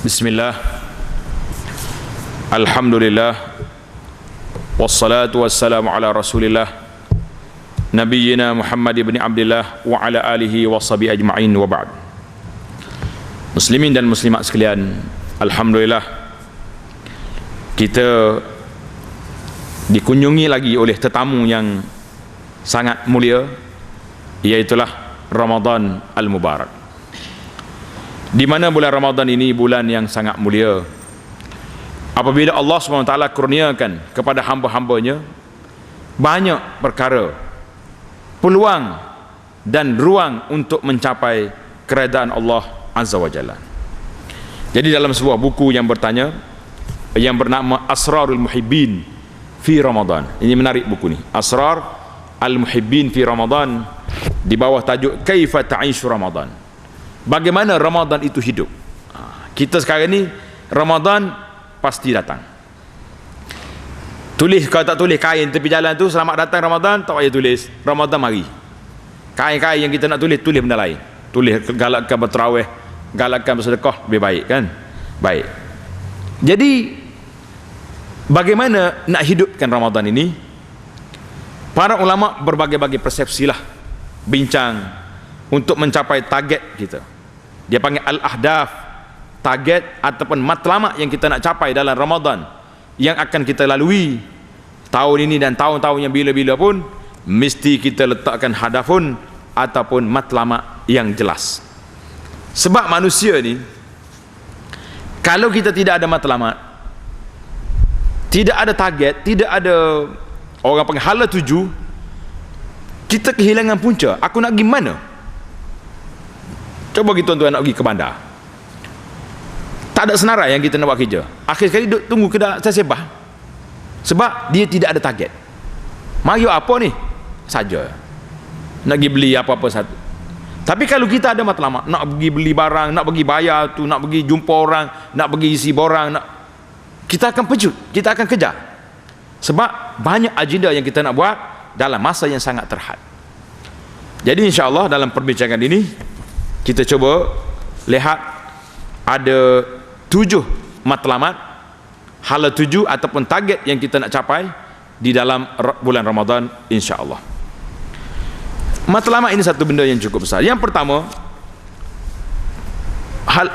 Bismillah, Alhamdulillah, wassalatu wassalamu ala rasulillah Nabiyyina Muhammad ibn Abdillah wa ala alihi wa sahbihi ajma'in wa ba'd. Muslimin dan muslimat sekalian, Alhamdulillah kita dikunjungi lagi oleh tetamu yang sangat mulia, iaitulah Ramadan Al-Mubarak. Di mana bulan Ramadan ini bulan yang sangat mulia. Apabila Allah SWT kurniakan kepada hamba-hambanya banyak perkara, peluang dan ruang untuk mencapai keredaan Allah Azza wa Jalla. Jadi dalam sebuah buku yang bertanya, yang bernama Asrarul Muhibbin fi Ramadan, ini menarik buku ni, Asrar Al-Muhibbin fi Ramadan, di bawah tajuk Kaifa Ta'ishu Ramadan, bagaimana Ramadan itu hidup. Kita sekarang ni Ramadan pasti datang. Tulis, kalau tak tulis kain tepi jalan tu selamat datang Ramadan, tak payah tulis Ramadan mari. Kain-kain yang kita nak tulis, tulis benda lain. Tulis galakkan berterawih, galakkan bersedekah, lebih baik kan? Baik. Jadi bagaimana nak hidupkan Ramadan ini? Para ulama berbagai-bagai persepsi lah bincang untuk mencapai target kita. Dia panggil al-ahdaf, target ataupun matlamat yang kita nak capai dalam Ramadan yang akan kita lalui tahun ini dan tahun-tahun yang bila-bila pun, mesti kita letakkan hadafun ataupun matlamat yang jelas. Sebab manusia ni, kalau kita tidak ada matlamat, tidak ada target, tidak ada orang panggil hala tuju, kita kehilangan punca. Aku nak pergi mana? Coba kita tuan-tuan nak pergi ke bandar, tak ada senarai yang kita nak buat kerja, akhir sekali duduk tunggu kedai sesebah, sebab dia tidak ada target. Mari apa ni saja, nak pergi beli apa-apa satu. Tapi kalau kita ada matlamat, nak pergi beli barang, nak pergi bayar tu, nak pergi jumpa orang, nak pergi isi borang, kita akan pejut, kita akan kejar, sebab banyak agenda yang kita nak buat dalam masa yang sangat terhad. Jadi insya-Allah dalam perbincangan ini kita cuba lihat ada 7 matlamat, hala 7 ataupun target yang kita nak capai di dalam bulan Ramadan insya-Allah. Matlamat ini satu benda yang cukup besar. Yang pertama,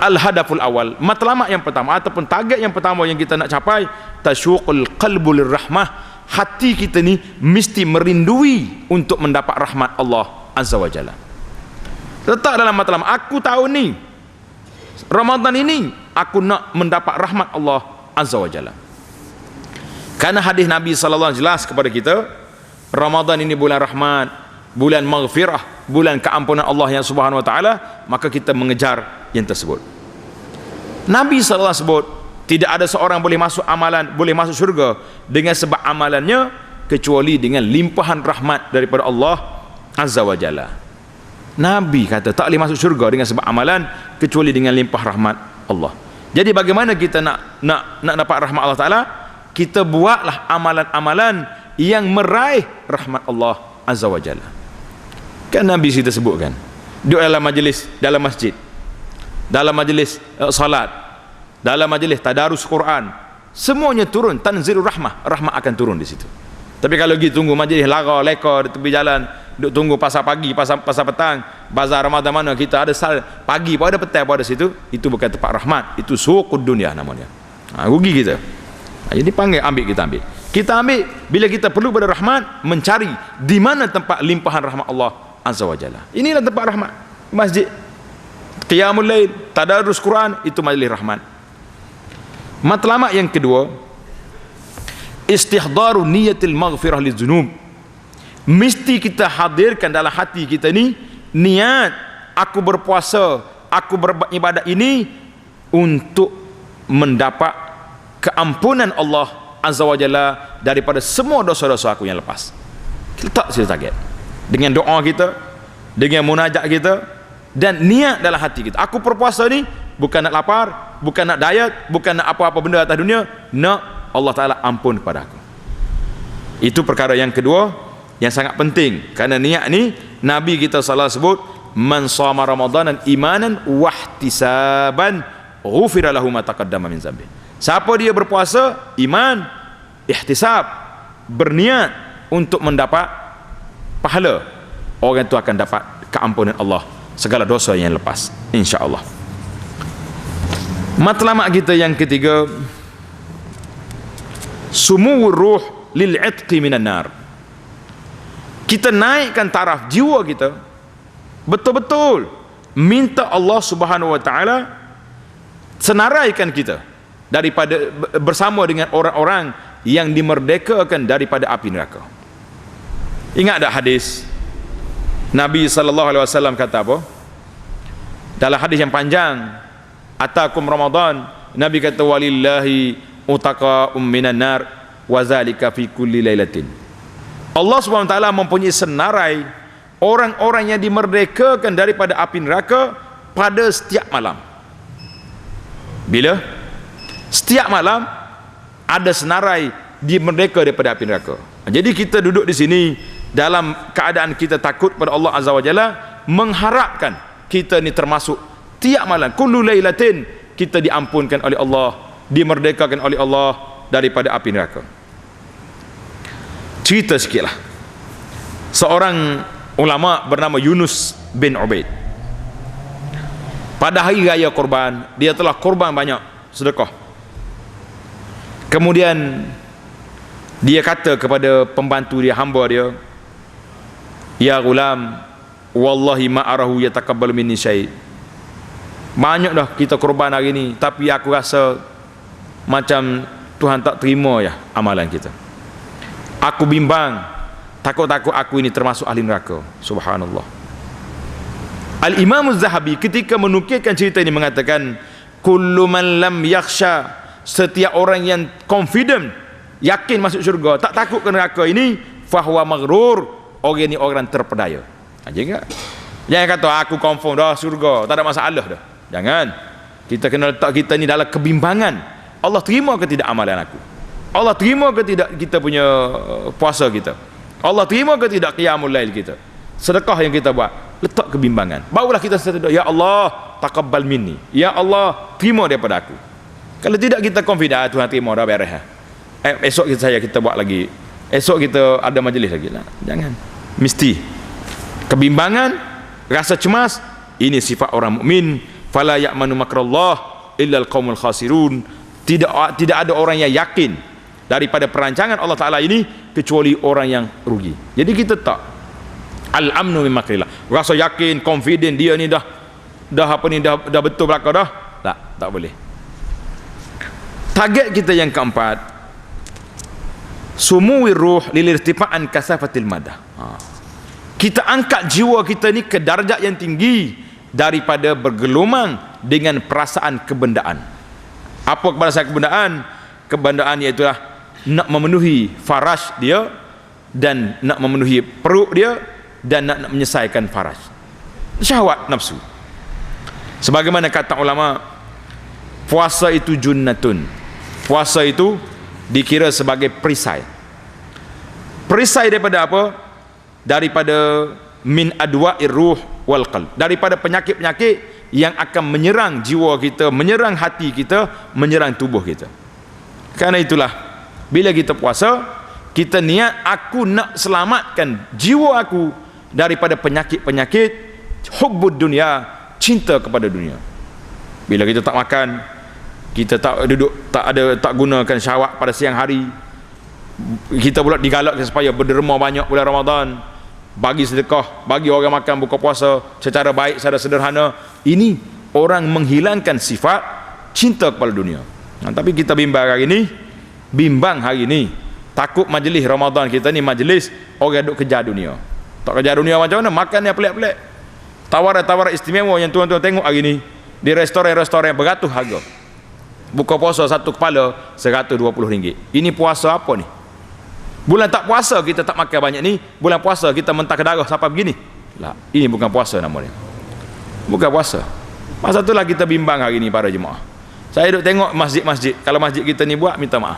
al-hadaful awal, matlamat yang pertama ataupun target yang pertama yang kita nak capai, tasyuqul qalbul rahmah, hati kita ni mesti merindui untuk mendapat rahmat Allah Azza wa Jalla. Letak dalam matlamat, aku tahun ni Ramadan ini aku nak mendapat rahmat Allah Azza wa Jalla. Karena hadis Nabi sallallahu alaihi wasallam jelas kepada kita, Ramadan ini bulan rahmat, bulan maghfirah, bulan keampunan Allah yang Subhanahu wa taala, maka kita mengejar yang tersebut. Nabi sallallahu alaihi wasallam sebut, tidak ada seorang boleh masuk amalan, boleh masuk syurga dengan sebab amalannya kecuali dengan limpahan rahmat daripada Allah Azza wa Jalla. Nabi kata tak boleh masuk syurga dengan sebab amalan kecuali dengan limpah rahmat Allah. Jadi bagaimana kita nak dapat rahmat Allah Ta'ala? Kita buatlah amalan-amalan yang meraih rahmat Allah Azza wa Jalla. Kan Nabi kita sebutkan, duduk dalam majlis, dalam masjid, dalam majlis salat, dalam majlis tadarus Quran, semuanya turun tanzilur rahmah, rahmat akan turun di situ. Tapi kalau pergi tunggu majlis lara leka di tepi jalan, duk tunggu pasar pagi, pasar petang, bazar Ramadan mana kita ada pagi pun ada, petang pun ada situ, itu bukan tempat rahmat, itu suqud dunia namanya. Rugi kita. Jadi panggil, ambil, kita ambil bila kita perlu pada rahmat, mencari di mana tempat limpahan rahmat Allah Azza wa Jalla. Inilah tempat rahmat. Masjid, qiyamul lail, tadarus Quran, itu majlis rahmat. Matlamat yang kedua, istihdaru niyatil maghfirah lidzunub. Mesti kita hadirkan dalam hati kita ni niat, aku berpuasa, aku beribadat ini untuk mendapat keampunan Allah Azza wa Jalla daripada semua dosa-dosa aku yang lepas. Letak sila target dengan doa kita, dengan munajat kita, dan niat dalam hati kita. Aku berpuasa ni bukan nak lapar, bukan nak diet, bukan nak apa-apa benda atas dunia, nak Allah Ta'ala ampun kepada aku. Itu perkara yang kedua yang sangat penting, karena niat ni Nabi kita sallallahu sebut, man shama ramadanan imanan wahtisaban ghufira lahu ma taqaddama min dzambi. Siapa dia berpuasa, iman, ihtisab, berniat untuk mendapat pahala, orang itu akan dapat keampunan Allah segala dosa yang lepas, insya-Allah. Matlamat kita yang ketiga, sumuwur ruh lil 'itqi minan nar. Kita naikkan taraf jiwa kita, betul-betul minta Allah Subhanahu wa taala senaraikan kita daripada bersama dengan orang-orang yang dimerdekakan daripada api neraka. Ingat tak hadis Nabi sallallahu alaihi wasallam kata apa? Dalam hadis yang panjang, atakum Ramadan, Nabi kata walillahi utaqa'um minan nar wa zalika fi kulli lailatin. Allah Subhanahu wa taala mempunyai senarai orang-orang yang dimerdekakan daripada api neraka pada setiap malam. Bila? Setiap malam ada senarai dimerdeka daripada api neraka. Jadi kita duduk di sini dalam keadaan kita takut pada Allah Azza wa Jalla, mengharapkan kita ni termasuk tiap malam kullu lailatin kita diampunkan oleh Allah, dimerdekakan oleh Allah daripada api neraka. Cerita sikitlah. Seorang ulama bernama Yunus bin Ubaid. Pada hari raya korban, dia telah korban banyak sedekah. Kemudian dia kata kepada pembantu dia, hamba dia, ya gulam, wallahi ma arahu yataqabbalu minni syai'. Banyak dah kita korban hari ni, tapi aku rasa macam Tuhan tak terima ya amalan kita. Aku bimbang, takut-takut aku ini termasuk ahli neraka. Subhanallah. Al-Imam Az-Zahabi ketika menukilkan cerita ini mengatakan, kullu man lam yakhsha, setiap orang yang confident, yakin masuk syurga, tak takut ke neraka ini, fahuwa maghrur, orang ini orang terpedaya. Jangan kata aku confirm dah syurga, tak ada masalah dah. Jangan. Kita kena letak kita ni dalam kebimbangan. Allah terima ke tidak amalan aku? Allah terima ke tidak kita punya puasa kita? Allah terima ke tidak qiyamul lail kita? Sedekah yang kita buat, letak kebimbangan. Barulah kita sedekah, ya Allah taqabbal minni, ya Allah terima daripada aku. Kalau tidak kita confident, Tuhan terima dah, beres. Esok kita buat lagi, esok kita ada majlis lagi lah. Jangan. Mesti kebimbangan, rasa cemas, ini sifat orang mukmin. Fala ya'manu makrallah illa alqaumul khasirun. Tidak ada orang yang yakin daripada perancangan Allah Taala ini kecuali orang yang rugi. Jadi kita tak al-amnu min makrillah, rasa yakin, confident dia ni dah betul belaka dah. Tak boleh. Target kita yang keempat, sumuwir ruh lilirtifa'an kasafatil madah. Kita angkat jiwa kita ni ke darjat yang tinggi daripada bergelumang dengan perasaan kebendaan. Apa perasaan kebendaan? Kebendaan iaitu nak memenuhi faraj dia, dan nak memenuhi perut dia, dan nak menyelesaikan faraj, syahwat nafsu. Sebagaimana kata ulama, puasa itu junnatun. Puasa itu dikira sebagai perisai. Perisai daripada apa? Daripada min adwa'ir ruh wal qalb, daripada penyakit-penyakit yang akan menyerang jiwa kita, menyerang hati kita, menyerang tubuh kita. Karena itulah bila kita puasa, kita niat aku nak selamatkan jiwa aku daripada penyakit-penyakit hubbud dunia, cinta kepada dunia. Bila kita tak makan, kita tak duduk, tak gunakan syahwat pada siang hari, kita pula digalakkan supaya berderma banyak bulan Ramadan, bagi sedekah, bagi orang makan buka puasa secara baik, secara sederhana. Ini orang menghilangkan sifat cinta kepada dunia. Tapi kita bimbang hari ini, takut majlis Ramadan kita ni majlis orang duk kejar dunia. Tak kejar dunia macam mana? Makan yang pelik-pelik, tawaran-tawaran istimewa yang tuan-tuan tengok hari ni di restoran-restoran beratus harga. Buka puasa satu kepala RM120. Ini puasa apa ni? Bulan tak puasa kita tak makan banyak ni, bulan puasa kita mentah ke darah sampai begini. Ini bukan puasa namanya. Bukan puasa. Masa itulah kita bimbang hari ni para jemaah. Saya duk tengok masjid-masjid, kalau masjid kita ni buat, minta maaf,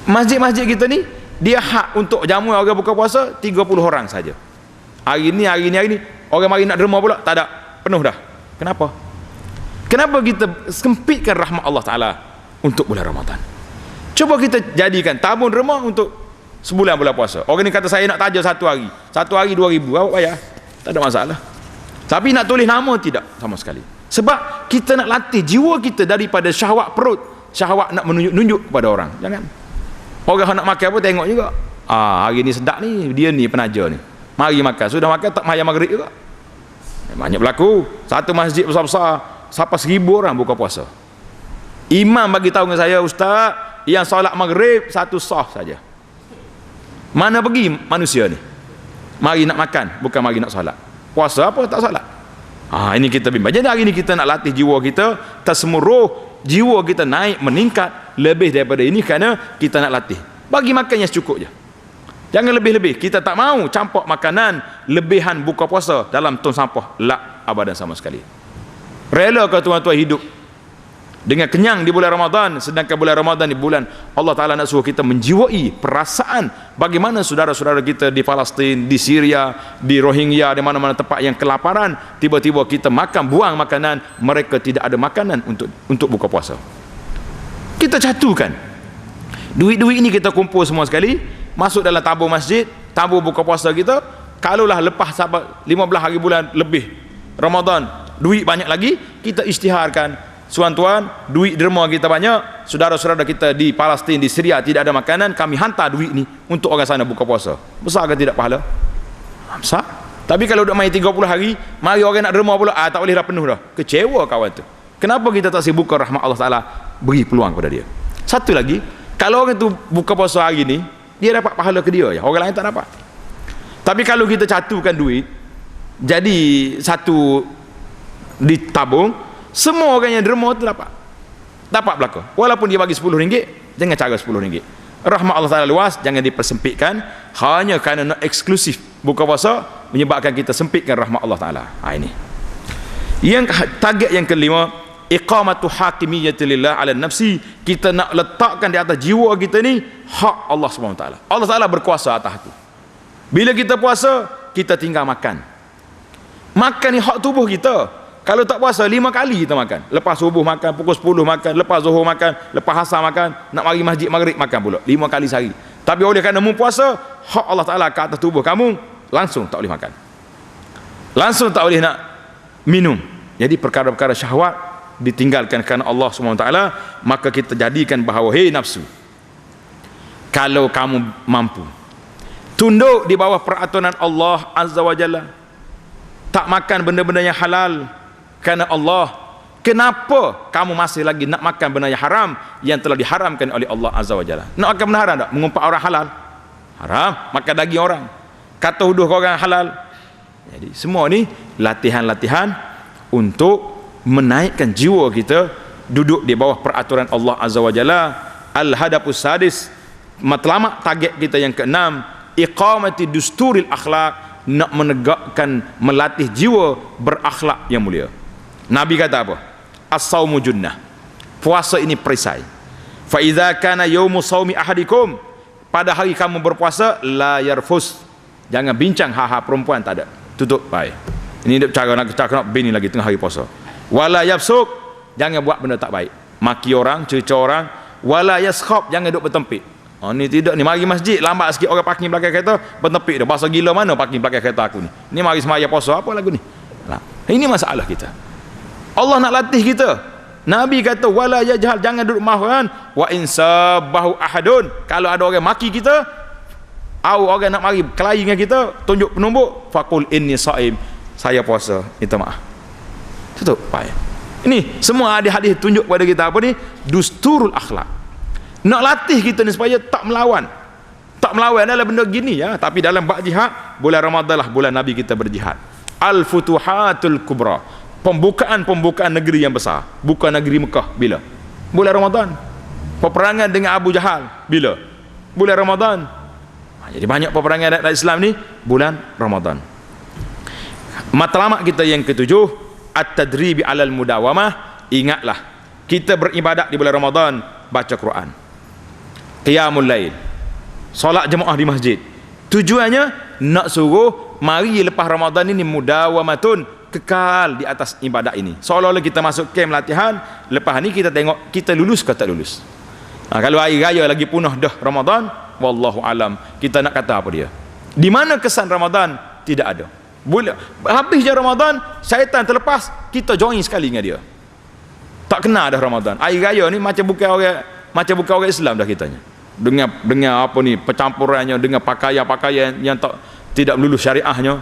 masjid-masjid kita ni dia hak untuk jamu orang buka puasa 30 orang saja. Hari ni orang mari nak derma pula, tak ada, penuh dah. Kenapa? Kenapa kita sempitkan rahmat Allah Ta'ala untuk bulan Ramadan? Cuba kita jadikan tabung derma untuk sebulan bulan puasa. Orang ni kata saya nak tajam satu hari 2,000, awak bayar, tak ada masalah. Tapi nak tulis nama tidak sama sekali. Sebab kita nak latih jiwa kita daripada syahwat perut, syahwat nak menunjuk-nunjuk kepada orang. Jangan. Orang nak makan apa tengok juga. Hari ni sedap ni, dia ni penaja ni. Mari makan. Sudah makan tak mayang maghrib juga. Banyak berlaku. Satu masjid besar-besar sampai 1,000 orang buka puasa. Imam bagi tahu dengan saya, ustaz, yang solat maghrib satu sah saja. Mana pergi manusia ni? Mari nak makan, bukan mari nak solat. Puasa apa tak solat? Ini kita bimbang. Jadi hari ni kita nak latih jiwa kita, tersemuruh jiwa kita naik, meningkat lebih daripada ini, kerana kita nak latih. Bagi makan yang secukup je. Jangan lebih-lebih. Kita tak mau campak makanan lebihan buka puasa dalam tong sampah. La abadan sama sekali. Rela ke tuan-tuan hidup dengan kenyang di bulan Ramadan, sedangkan bulan Ramadan ni bulan Allah Ta'ala nak suruh kita menjiwai perasaan bagaimana saudara-saudara kita di Palestin, di Syria, di Rohingya, di mana-mana tempat yang kelaparan, tiba-tiba kita makan, buang makanan, mereka tidak ada makanan untuk buka puasa. Kita catukan duit-duit ini, kita kumpul semua sekali, masuk dalam tabung masjid, tabung buka puasa kita. Kalaulah lepas 15 hari bulan lebih Ramadan duit banyak lagi, kita isytiharkan, tuan-tuan, duit derma kita banyak, saudara-saudara kita di Palestin, di Syria tidak ada makanan, kami hantar duit ni untuk orang sana buka puasa. Besar ke tidak pahala? Besar. Tapi kalau duk main 30 hari, mari orang nak derma pula, tak boleh dah, penuh dah. Kecewa kawan tu. Kenapa kita tak sibuk rahmat Allah Ta'ala, beri peluang kepada dia? Satu lagi, kalau orang tu buka puasa hari ni, dia dapat pahala ke dia, orang lain tak dapat. Tapi kalau kita catukan duit jadi satu ditabung, semua orang yang derma tu dapat belaka. Walaupun dia bagi RM10, jangan cara RM10. Rahmat Allah Ta'ala luas, jangan dipersempitkan hanya kerana nak eksklusif buka puasa, menyebabkan kita sempitkan rahmat Allah Ta'ala. Ini yang target yang kelima, iqamatu hakimiyatillah ala nafsi. Kita nak letakkan di atas jiwa kita ni hak Allah SWT. Allah Ta'ala berkuasa atas aku. Bila kita puasa, kita tinggal makan. Makan ni hak tubuh kita. Kalau tak puasa 5 kali kita makan. Lepas subuh makan, pukul 10 makan, lepas zuhur makan, lepas asar makan, nak mari masjid maghrib makan pula 5 kali sehari. Tapi oleh kerana mu puasa, hak Allah Ta'ala ke atas tubuh kamu, langsung tak boleh makan, langsung tak boleh nak minum. Jadi perkara-perkara syahwat ditinggalkan kerana Allah SWT. Maka kita jadikan bahawa, hei nafsu, kalau kamu mampu tunduk di bawah peraturan Allah Azza wa Jalla, tak makan benda-benda yang halal kerana Allah, kenapa kamu masih lagi nak makan benda yang haram yang telah diharamkan oleh Allah Azza wa Jalla? Nak makan benda haram tak? Mengumpat orang halal, haram. Makan daging orang, kata huduh ke orang halal. Jadi semua ni latihan-latihan untuk menaikkan jiwa kita duduk di bawah peraturan Allah Azza wa Jalla. Al-hadapus sadis, matlamat target kita yang keenam, iqamati dusturil akhlak, nak menegakkan, melatih jiwa berakhlak yang mulia. Nabi kata apa? As-sawmu junnah, puasa ini perisai. Fa idza kana yaumu sawmi ahadikum, pada hari kamu berpuasa, la yarfus, jangan bincang ha-ha perempuan, tak ada, tutup baik. Ini cara nak bini lagi tengah hari puasa. Wala yafsuk, jangan buat benda tak baik, maki orang, cerca orang. Wala yaskhab, jangan duduk bertempik. Ni tidak, ni mari masjid lambat sikit, orang parking belakang kereta bertempik dah. Bahasa gila mana parking belakang kereta aku ni. Ni mari semaya puasa apa lagu ni. Ini masalah kita. Allah nak latih kita. Nabi kata wala yajhal, jangan duduk mahuan. Wa insabahu ahadun, kalau ada orang maki kita, atau orang nak mari kelahi dengan kita, tunjuk penumbuk, faqul inni saim, saya puasa, minta maaf, tutup baik. Ini semua hadis-hadis tunjuk kepada kita apa ni? Dusturul akhlak. Nak latih kita ni supaya tak melawan. Tak melawan adalah benda gini ya. Tapi dalam bab jihad, bulan Ramadan lah bulan Nabi kita berjihad. Al-Futuhatul Kubra, pembukaan negeri yang besar. Bukan negeri Mekah, bila? Bulan Ramadan. Peperangan dengan Abu Jahal, bila? Bulan Ramadan. Jadi banyak peperangan dalam Islam ni bulan Ramadan. Matlamat kita yang ketujuh, at-tadribi alal mudawamah. Ingatlah, kita beribadat di bulan Ramadan, baca Quran, qiyamul lail, solat jemaah di masjid. Tujuannya nak suruh mari lepas Ramadan ini mudawamatun, kekal di atas ibadat ini. Seolah-olah kita masuk camp latihan, lepas ni kita tengok kita lulus ke tak lulus. Kalau hari raya lagi punah dah Ramadan, wallahu alam, kita nak kata apa dia? Di mana kesan Ramadan? Tidak ada. Boleh habis je Ramadan, syaitan terlepas, kita join sekali dengan dia. Tak kena dah Ramadan. Hari raya ni macam bukan orang Islam dah kitanya. Dengan apa ni, percampurannya dengan pakaian-pakaian yang tidak lulus syariahnya.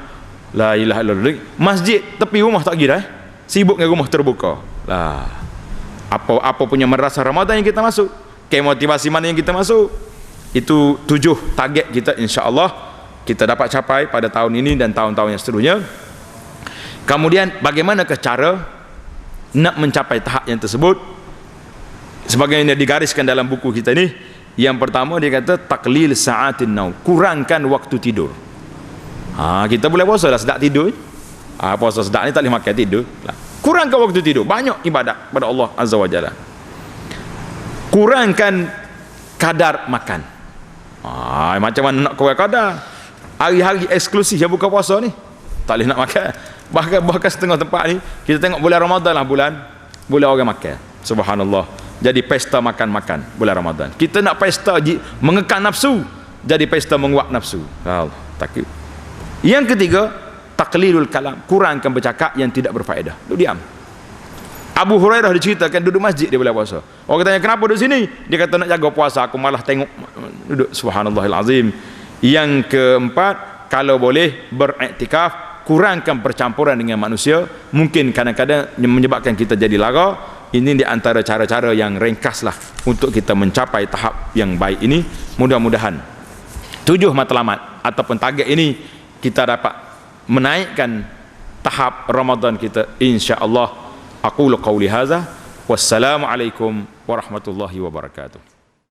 La ilaha illallah. Masjid tepi rumah tak kira sibuk dengan rumah terbuka. Lah. Apa punya merasa Ramadan yang kita masuk? Motivasi mana yang kita masuk? Itu 7 target kita, insya-Allah kita dapat capai pada tahun ini dan tahun-tahun yang seterusnya. Kemudian bagaimanakah cara nak mencapai tahap yang tersebut? Sebagaimana digariskan dalam buku kita ni, yang pertama dia kata taqlil sa'atin naum, kurangkan waktu tidur. Kita boleh puasa lah sedap tidur. Puasa sedap ni tak boleh makan tidur. Kurangkan waktu tidur, banyak ibadat pada Allah Azza wa Jalla. Kurangkan kadar makan. Macam mana nak kurang kadar? Hari-hari eksklusif yang buka puasa ni tak boleh nak makan. Bahkan setengah tempat ni kita tengok bulan Ramadan lah bulan orang makan. Subhanallah. Jadi pesta makan-makan bulan Ramadan. Kita nak pesta mengekang nafsu, jadi pesta menguap nafsu. Allah, takut. Yang ketiga, taqlilul kalam, kurangkan bercakap yang tidak berfaedah. Duduk diam. Abu Hurairah diceritakan duduk masjid dia bulan puasa. Orang tanya kenapa duduk sini? Dia kata nak jaga puasa, aku malah tengok duduk. Subhanallahil azim. Yang keempat, kalau boleh beriktikaf, kurangkan percampuran dengan manusia. Mungkin kadang-kadang menyebabkan kita jadi lara. Ini di antara cara-cara yang ringkas lah untuk kita mencapai tahap yang baik ini. Mudah-mudahan 7 matlamat ataupun target ini kita dapat menaikkan tahap Ramadan kita, insya-Allah. Aqulu qawli hadza, wassalamu alaikum warahmatullahi wabarakatuh.